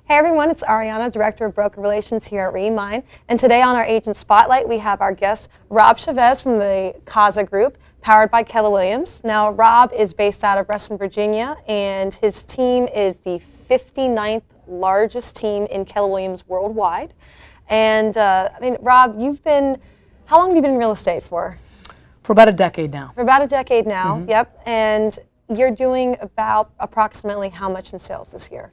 Hey everyone, it's Ariana, Director of Broker Relations here at Remine. And today on our Agent Spotlight, we have our guest, Rob Chevez from the Caza Group, powered by Keller Williams. Now, Rob is based out of Reston, Virginia, and his team is the 59th largest team in Keller Williams worldwide. And Rob, how long have you been in real estate for? For about a decade now. For about a decade now, Mm-hmm. Yep. And you're doing about approximately how much in sales this year?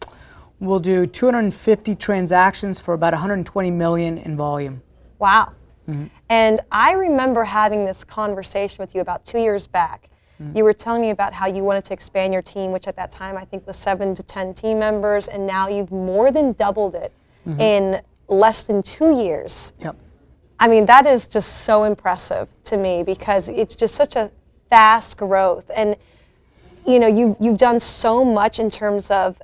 We'll do 250 transactions for about 120 million in volume. Wow. Mm-hmm. And I remember having this conversation with you about 2 years back. Mm-hmm. You were telling me about how you wanted to expand your team, which at that time I think was 7 to 10 team members, and now you've more than doubled it mm-hmm. in less than 2 years. Yep. I mean, that is just so impressive to me because it's just such a fast growth. And you know, you've done so much in terms of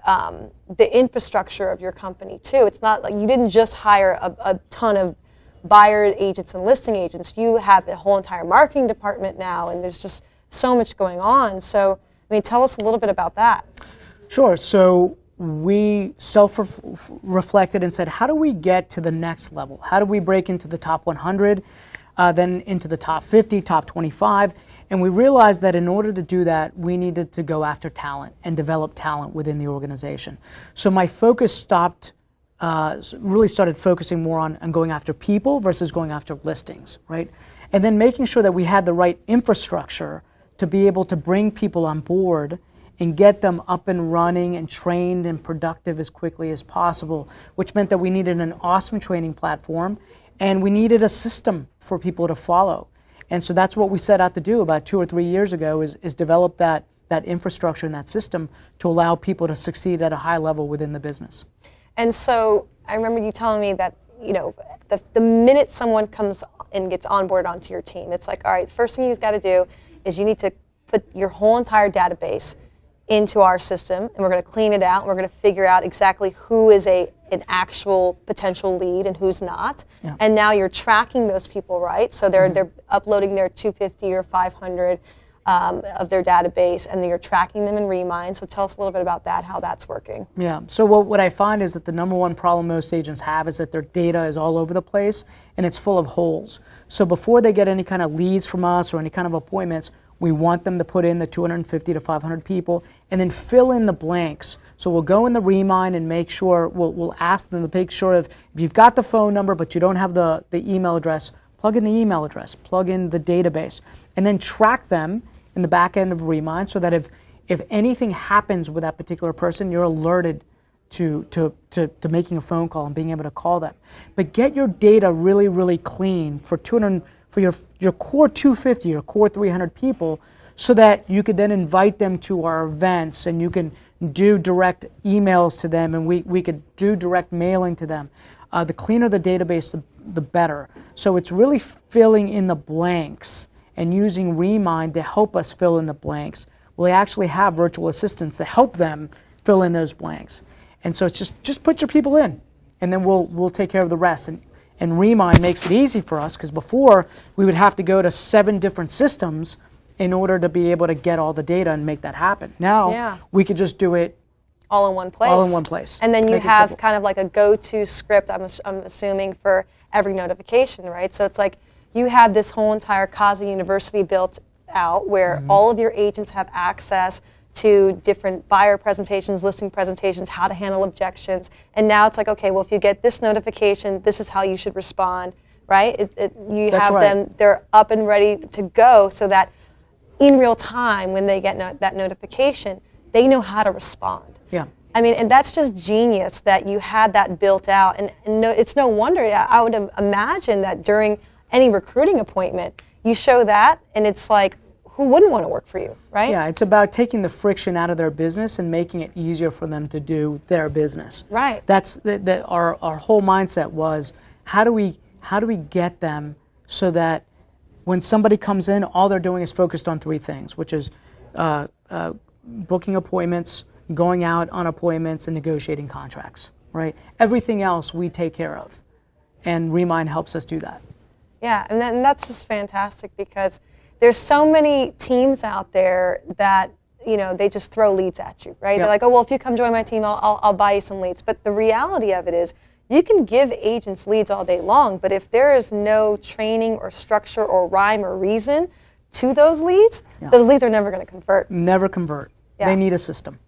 the infrastructure of your company too. It's not like you didn't just hire a ton of buyer agents and listing agents. You have a whole entire marketing department now, and there's just so much going on. So, I mean, tell us a little bit about that. Sure. So we self-reflected and said, how do we get to the next level? How do we break into the top 100, then into the top 50, top 25? And we realized that in order to do that, we needed to go after talent and develop talent within the organization. So my focus really started focusing more on going after people versus going after listings, right? And then making sure that we had the right infrastructure to be able to bring people on board and get them up and running and trained and productive as quickly as possible, which meant that we needed an awesome training platform and we needed a system for people to follow. And so that's what we set out to do about 2 or 3 years ago is develop that infrastructure and that system to allow people to succeed at a high level within the business. And so I remember you telling me that, you know, the minute someone comes and gets onboarded onto your team, it's like, all right, the first thing you've got to do is you need to put your whole entire database into our system, and we're going to clean it out, and we're going to figure out exactly who is an actual potential lead and who's not. Yeah. And now you're tracking those people, right? So they're uploading their 250 or 500 of their database, and you're tracking them in Remine. So tell us a little bit about that, how that's working. Yeah. So what I find is that the number one problem most agents have is that their data is all over the place and it's full of holes. So before they get any kind of leads from us or any kind of appointments, we want them to put in the 250 to 500 people and then fill in the blanks. So we'll go in the Remine and make sure, we'll ask them to make sure if you've got the phone number but you don't have the email address, plug in the email address, plug in the database, and then track them in the back end of Remine so that if anything happens with that particular person, you're alerted to making a phone call and being able to call them. But get your data really, really clean for your core 250, your core 300 people, so that you could then invite them to our events and you can do direct emails to them and we could do direct mailing to them. The cleaner the database, the better. So it's really filling in the blanks and using Remine to help us fill in the blanks. We actually have virtual assistants that help them fill in those blanks. And so it's just put your people in and then we'll take care of the rest. And Remine makes it easy for us because before we would have to go to 7 different systems in order to be able to get all the data and make that happen. Now we could just do it all in one place. All in one place. And then you have kind of like a go-to script, I'm assuming, for every notification, right? So it's like you have this whole entire Caza University built out where all of your agents have access to different buyer presentations, listing presentations, how to handle objections. And now it's like, okay, well, if you get this notification, this is how you should respond, right? You have them, they're up and ready to go so that in real time when they get that notification, they know how to respond. Yeah. I mean, and that's just genius that you had that built out. And it's no wonder, I would imagine that during any recruiting appointment, you show that and it's like, who wouldn't want to work for you, right? Yeah, it's about taking the friction out of their business and making it easier for them to do their business. Right. That's our whole mindset was how do we get them so that when somebody comes in, all they're doing is focused on 3 things, which is booking appointments, going out on appointments, and negotiating contracts, right? Everything else we take care of, and Remine helps us do that. Yeah, and that's just fantastic because there's so many teams out there that they just throw leads at you, right? Yep. They're like, oh, well, if you come join my team, I'll buy you some leads. But the reality of it is, you can give agents leads all day long, but if there is no training or structure or rhyme or reason to those leads, those leads are never going to convert. Never convert. Yeah. They need a system.